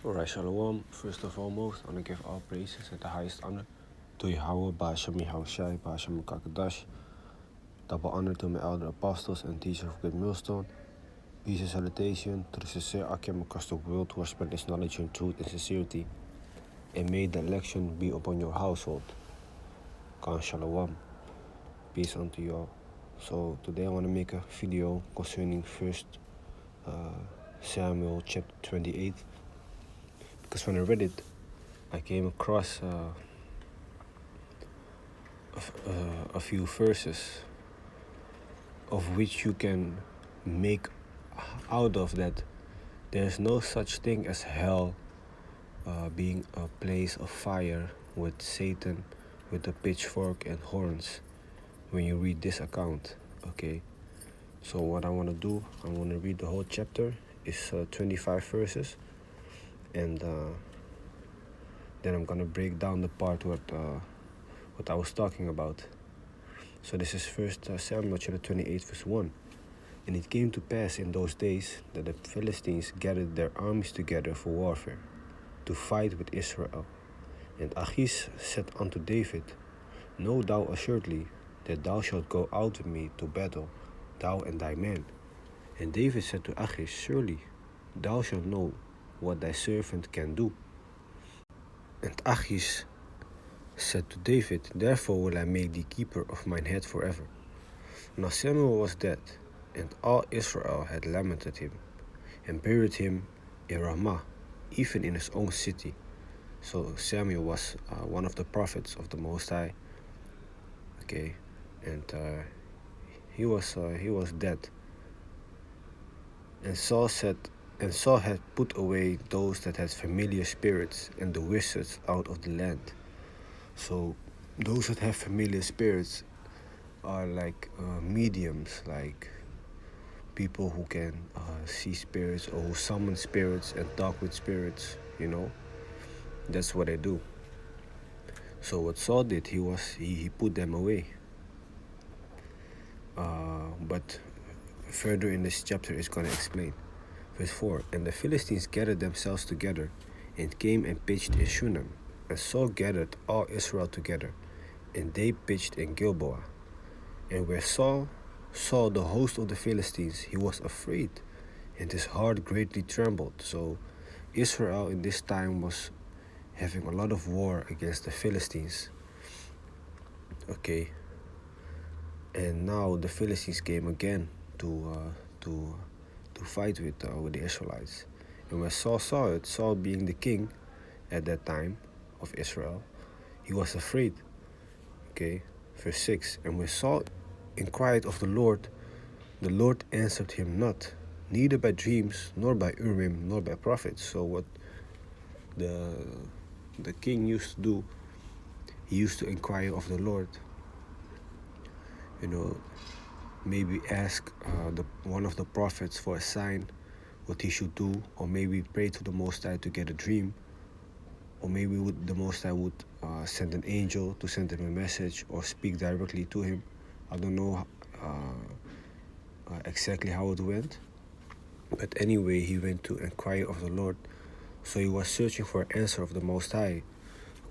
Alright, Shalom. First of foremost, I want to give all praises and the highest honor to Yahweh, Ba'ashem Yahushai, Ba'ashem Kakadash. Double honor to my elder apostles and teachers of Great Millstone. Peace and salutation to the sincere Akim across the world who are spreading this knowledge and truth and sincerity. And may the election be upon your household. Khan Shalom. Peace unto you all. So today I want to make a video concerning 1 Samuel chapter 28. Because when I read it, I came across a few verses of which you can make out of that there's no such thing as hell being a place of fire with Satan with a pitchfork and horns when you read this account. Okay, so what I want to do, I want to read the whole chapter. It's 25 verses, and then I'm gonna break down the part what I was talking about. So this is 1 Samuel chapter 28 verse 1. And it came to pass in those days that the Philistines gathered their armies together for warfare, to fight with Israel. And Achish said unto David, Know thou assuredly that thou shalt go out with me to battle, thou and thy men. And David said to Achish, Surely thou shalt know what thy servant can do. And Achish said to David, Therefore will I make thee keeper of mine head forever. Now Samuel was dead, and all Israel had lamented him, and buried him in Ramah, even in his own city. So Samuel was one of the prophets of the Most High. Okay, and he was dead. And Saul had put away those that had familiar spirits and the wizards out of the land. So those that have familiar spirits are like mediums, like people who can see spirits or who summon spirits and talk with spirits, That's what they do. So what Saul did, he put them away. But further in this chapter is going to explain. Verse 4, And the Philistines gathered themselves together and came and pitched in Shunem. And Saul gathered all Israel together, and they pitched in Gilboa. And where Saul saw the host of the Philistines, he was afraid, and his heart greatly trembled. So Israel in this time was having a lot of war against the Philistines. Okay. And now the Philistines came again to fight with the Israelites. And when Saul saw it, Saul being the king at that time of Israel, he was afraid. Okay, verse 6. And when Saul inquired of the Lord answered him not, neither by dreams, nor by Urim, nor by prophets. So what the king used to do, he used to inquire of the Lord. Maybe ask one of the prophets for a sign, what he should do, or maybe pray to the Most High to get a dream, or maybe the Most High would send an angel to send him a message or speak directly to him. I don't know exactly how it went, but anyway, he went to inquire of the Lord. So he was searching for an answer of the Most High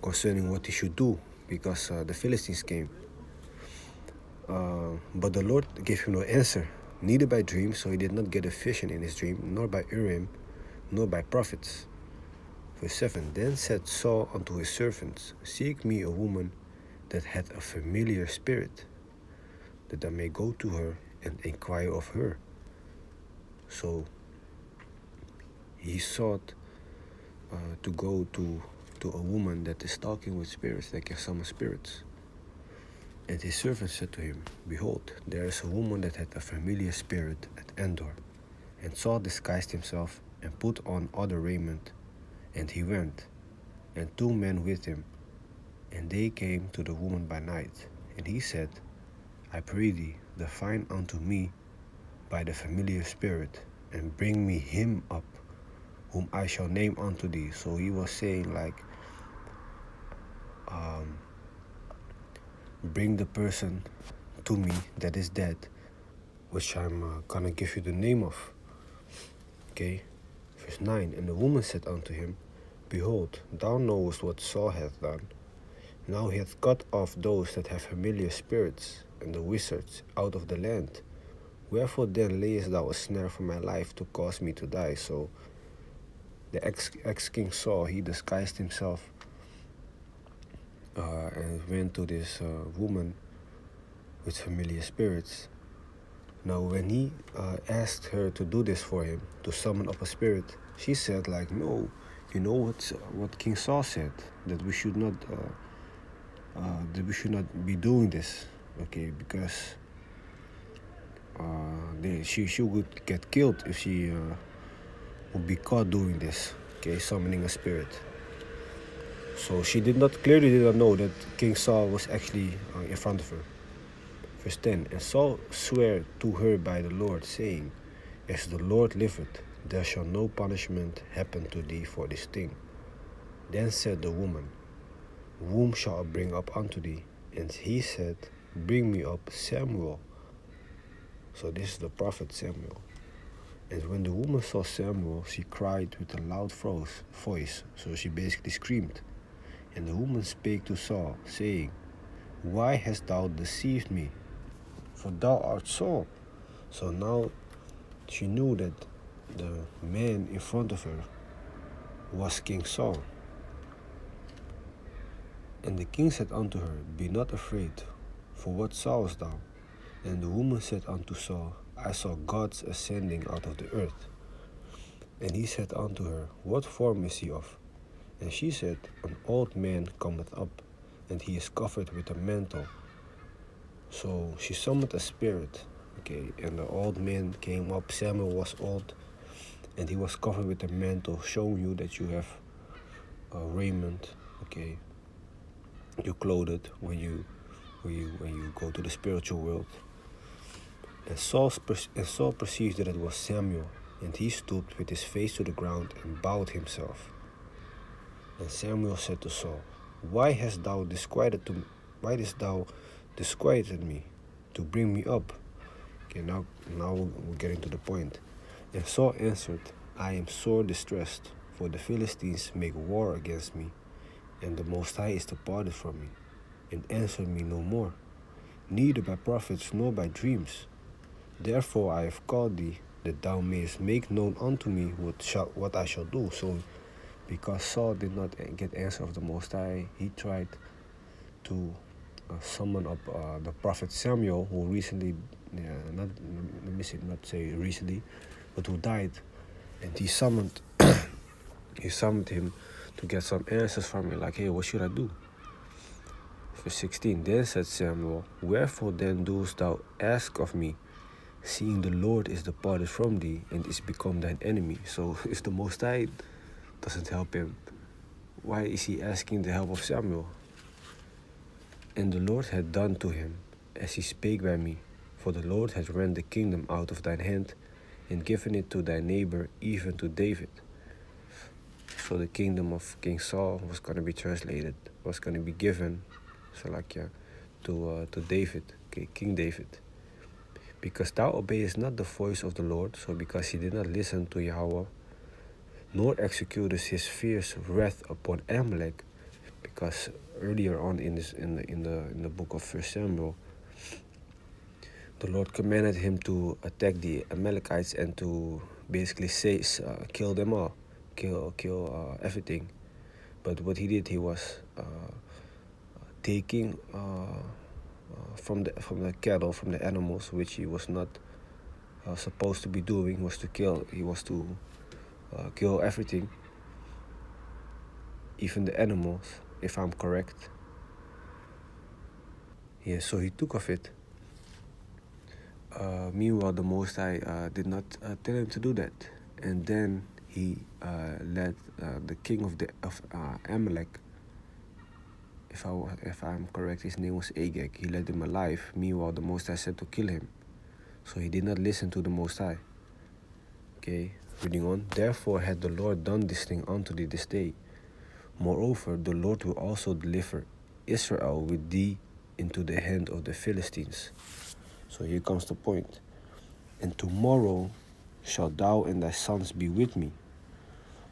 concerning what he should do, because the Philistines came. But the Lord gave him no answer, neither by dreams, so he did not get a vision in his dream, nor by Urim, nor by prophets. Verse 7, Then said Saul unto his servants, Seek me a woman that hath a familiar spirit, that I may go to her and inquire of her. So he sought to go to a woman that is talking with spirits, that can summon spirits. And his servant said to him, Behold, there is a woman that hath a familiar spirit at Endor. And Saul disguised himself and put on other raiment, and he went, and 2 men with him. And they came to the woman by night. And he said, I pray thee, define unto me by the familiar spirit, and bring me him up, whom I shall name unto thee. So he was saying like, bring the person to me that is dead, which I'm gonna give you the name of. Okay, Verse 9, and the woman said unto him, Behold, thou knowest what Saul hath done. Now he hath cut off those that have familiar spirits, and the wizards, out of the land. Wherefore then layest thou a snare for my life to cause me to die? So the ex-king Saul, he disguised himself and went to this woman with familiar spirits. Now when he asked her to do this for him, to summon up a spirit, she said like, no, you know what King Saul said, that we should not be doing this, okay, because she would get killed if she would be caught doing this, okay, summoning a spirit. So she clearly did not know that King Saul was actually in front of her. Verse 10, and Saul sware to her by the Lord, saying, As the Lord liveth, there shall no punishment happen to thee for this thing. Then said the woman, Whom shall I bring up unto thee? And he said, Bring me up Samuel. So this is the prophet Samuel. And when the woman saw Samuel, she cried with a loud voice. So she basically screamed. And the woman spake to Saul, saying, Why hast thou deceived me? For thou art Saul. So now she knew that the man in front of her was King Saul. And the king said unto her, Be not afraid, for what sawest thou? And the woman said unto Saul, I saw gods ascending out of the earth. And he said unto her, What form is he of? And she said, An old man cometh up, and he is covered with a mantle. So she summoned a spirit, okay, and the old man came up. Samuel was old, and he was covered with a mantle, showing you that you have raiment, okay. You're clothed when you go to the spiritual world. And Saul perceived that it was Samuel, and he stooped with his face to the ground and bowed himself. And Samuel said to Saul, Why didst thou disquieted me to bring me up? Okay, now we're getting to the point. And Saul answered, I am sore distressed, for the Philistines make war against me, and the Most High is departed from me, and answered me no more, neither by prophets nor by dreams. Therefore I have called thee, that thou mayest make known unto me what I shall do. So because Saul did not get answer of the Most High, he tried to summon up the prophet Samuel, who recently, not say recently, but who died, and he summoned him to get some answers from him, like, hey, what should I do? Verse 16, then said Samuel, Wherefore then dost thou ask of me, seeing the Lord is departed from thee, and is become thine enemy? So if the Most High doesn't help him, why is he asking the help of Samuel? And the Lord had done to him as he spake by me, for the Lord had rent the kingdom out of thine hand, and given it to thy neighbor, even to David. So the kingdom of King Saul was going to be given, to David, okay, King David. Because thou obeyest not the voice of the Lord, so because he did not listen to Yahweh, nor executest his fierce wrath upon Amalek, because earlier on in the book of 1 Samuel, the Lord commanded him to attack the Amalekites and to basically kill them all, kill everything. But what he did, he was taking from the cattle, from the animals, which he was not supposed to be doing, was to kill. He was to kill everything, even the animals, if I'm correct. Yeah, so he took of it. Meanwhile, the Most High did not tell him to do that, and then he led the king of Amalek. If I'm correct, his name was Agag. He led him alive. Meanwhile, the Most High said to kill him, so he did not listen to the Most High. Okay, reading on. Therefore had the Lord done this thing unto thee this day. Moreover, the Lord will also deliver Israel with thee into the hand of the Philistines. So here comes the point. And tomorrow shalt thou and thy sons be with me.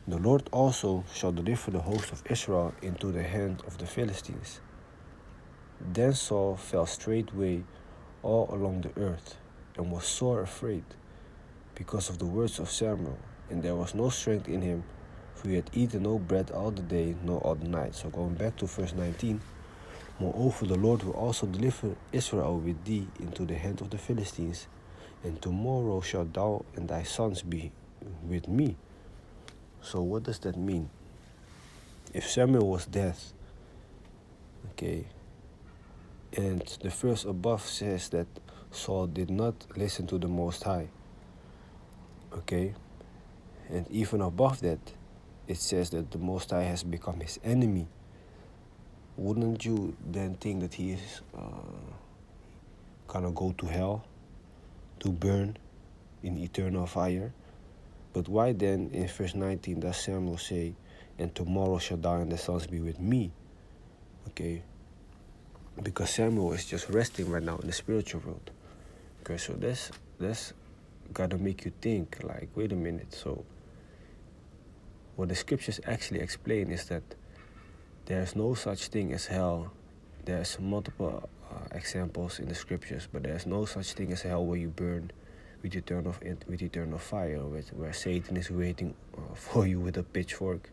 The Lord also shall deliver the host of Israel into the hand of the Philistines. Then Saul fell straightway all along the earth, and was sore afraid, because of the words of Samuel, and there was no strength in him, for he had eaten no bread all the day, nor all the night. So going back to verse 19, moreover the Lord will also deliver Israel with thee into the hand of the Philistines, and tomorrow shalt thou and thy sons be with me. So what does that mean? If Samuel was dead, okay, and the verse above says that Saul did not listen to the Most High, okay, and even above that, it says that the Most High has become his enemy. Wouldn't you then think that he is gonna go to hell to burn in eternal fire? But why then in verse 19 does Samuel say, and tomorrow shall thou and the sons be with me? Okay, because Samuel is just resting right now in the spiritual world. Okay, so that's gotta make you think, like, wait a minute, so what the scriptures actually explain is that there's no such thing as hell. There's multiple examples in the scriptures, but there's no such thing as hell where you burn with eternal fire, where Satan is waiting for you with a pitchfork.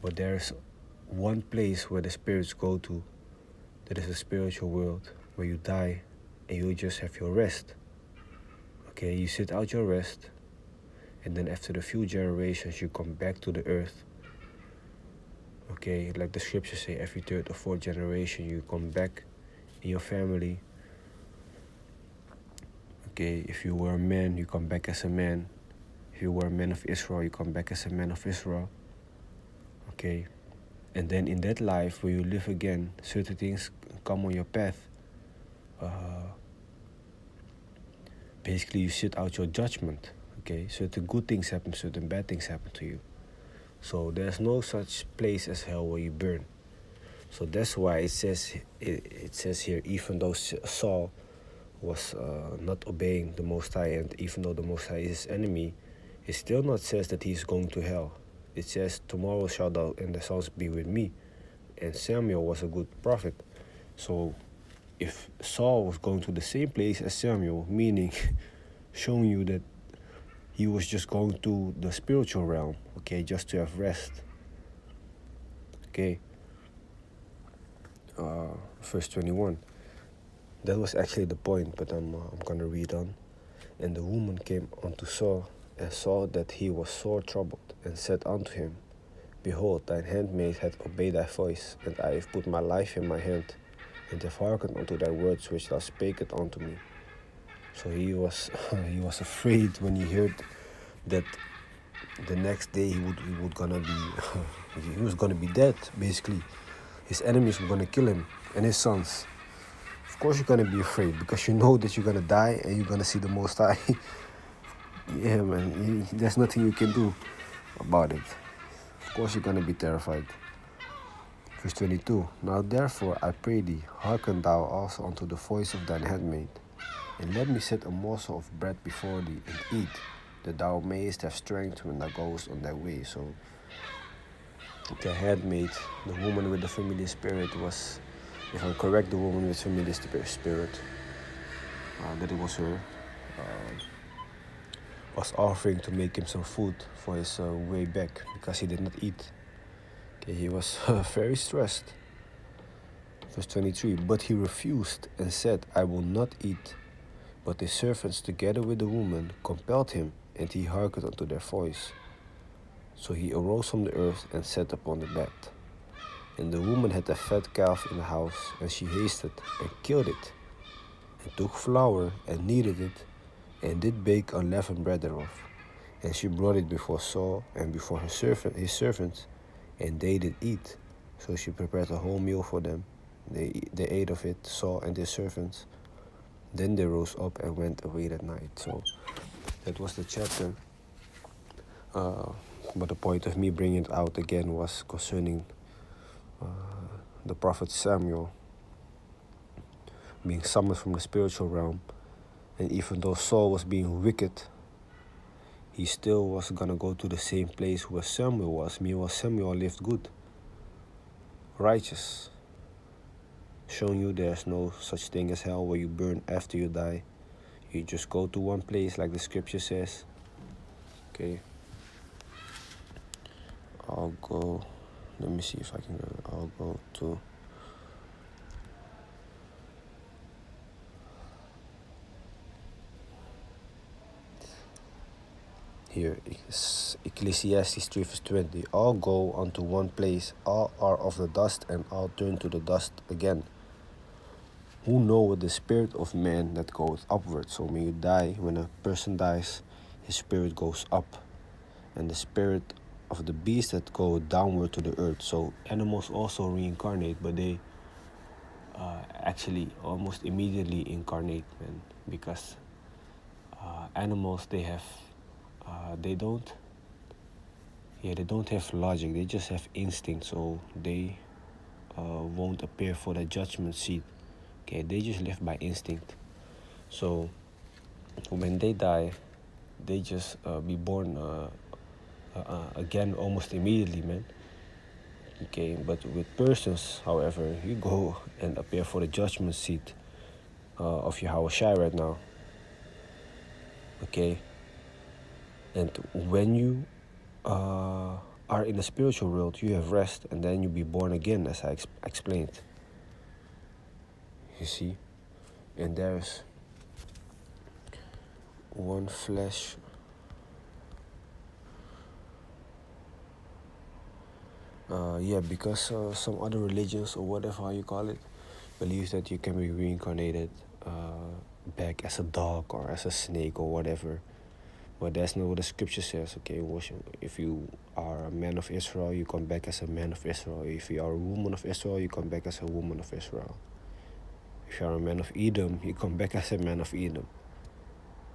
But there's one place where the spirits go to, that is a spiritual world, where you die and you just have your rest. Okay, you sit out your rest, and then after a few generations you come back to the earth. Okay, like the scriptures say, every third or fourth generation you come back in your family. Okay, if you were a man, you come back as a man. If you were a man of Israel, you come back as a man of Israel. Okay, and then in that life where you live again, certain things come on your path. Basically, you sit out your judgment. Okay, certain good things happen, certain bad things happen to you. So there's no such place as hell where you burn. So that's why it says here, even though Saul was not obeying the Most High, and even though the Most High is his enemy, it still not says that he's going to hell. It says, tomorrow shall thou and the sons be with me. And Samuel was a good prophet. So if Saul was going to the same place as Samuel, meaning showing you that he was just going to the spiritual realm, okay, just to have rest. Okay. Verse 21. That was actually the point, but I'm gonna read on. And the woman came unto Saul, and saw that he was sore troubled, and said unto him, Behold, thine handmaid hath obeyed thy voice, and I have put my life in my hand, and have hearkened unto thy words which thou spakest unto me. So he was afraid when he heard that the next day he was gonna be dead. Basically, his enemies were gonna kill him and his sons. Of course, you're gonna be afraid because you know that you're gonna die and you're gonna see the Most High. Yeah, man, there's nothing you can do about it. Of course, you're gonna be terrified. Verse 22. Now therefore I pray thee, hearken thou also unto the voice of thine handmaid, and let me set a morsel of bread before thee, and eat, that thou mayest have strength when thou goest on thy way. So the handmaid, the woman with the familiar spirit, was, if I'm correct, the woman with familiar spirit, that it was her, was offering to make him some food for his way back, because he did not eat. Okay, he was very stressed. Verse 23. But he refused and said, I will not eat. But his servants together with the woman compelled him, and he hearkened unto their voice. So he arose from the earth and sat upon the bed. And the woman had a fat calf in the house, and she hasted and killed it, and took flour and kneaded it, and did bake unleavened bread thereof. And she brought it before Saul and before his servants, and they did eat. So she prepared a whole meal for them. They ate of it, Saul and his servants. Then they rose up and went away that night. So that was the chapter. But the point of me bringing it out again was concerning the prophet Samuel being summoned from the spiritual realm. And even though Saul was being wicked, he still was gonna go to the same place where Samuel was. Meanwhile, Samuel lived good, righteous, showing you there's no such thing as hell where you burn after you die. You just go to one place like the scripture says. Okay. I'll go, let me see if I can go. I'll go to here, Ecclesiastes 3 verse 20. All go unto one place, all are of the dust, and all turn to the dust again. Who knoweth the spirit of man that goeth upward? So when you die, when a person dies, his spirit goes up. And the spirit of the beast that go downward to the earth. So animals also reincarnate, but they actually almost immediately incarnate, man. Because animals, they don't have logic, they just have instinct, so they won't appear for the judgment seat. Okay, they just live by instinct. So when they die, they just be born again almost immediately, man. Okay, but with persons, however, you go and appear for the judgment seat of Yahweh Shai right now. Okay, and when you are in the spiritual world, you have rest, and then you be born again, as I explained. You see, and there's one flesh. Because some other religions, or whatever how you call it, believes that you can be reincarnated back as a dog or as a snake or whatever. But that's not what the scripture says. Okay, if you are a man of Israel, you come back as a man of Israel. If you are a woman of Israel, you come back as a woman of Israel. If you are a man of Edom, you come back as a man of Edom.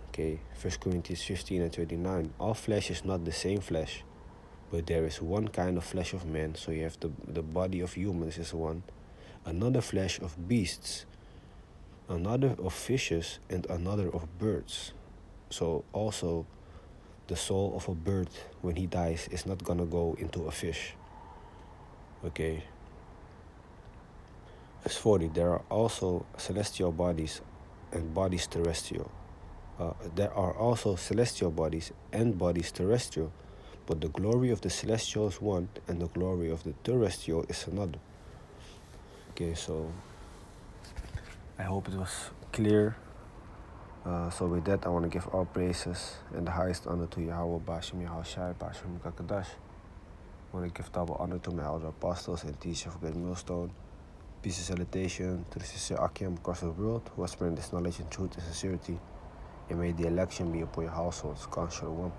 Okay, 1 Corinthians 15 and 29. All flesh is not the same flesh, but there is one kind of flesh of man. So you have the body of humans is one, another flesh of beasts, another of fishes, and another of birds. So also, the soul of a bird, when he dies, is not gonna go into a fish. Okay. Verse 40, there are also celestial bodies and bodies terrestrial. There are also celestial bodies and bodies terrestrial, but the glory of the celestial is one, and the glory of the terrestrial is another. Okay, so I hope it was clear. So with that, I want to give all praises and the highest honor to Yahweh, Bashem Yahweh Shai, Bashem Kakadash. I want to give double honor to my elder apostles and teachers of Great Millstone. Peace and salutation to the sister Akim across the world who has spread this knowledge and truth and sincerity. And may the election be upon your households. Con Shalom.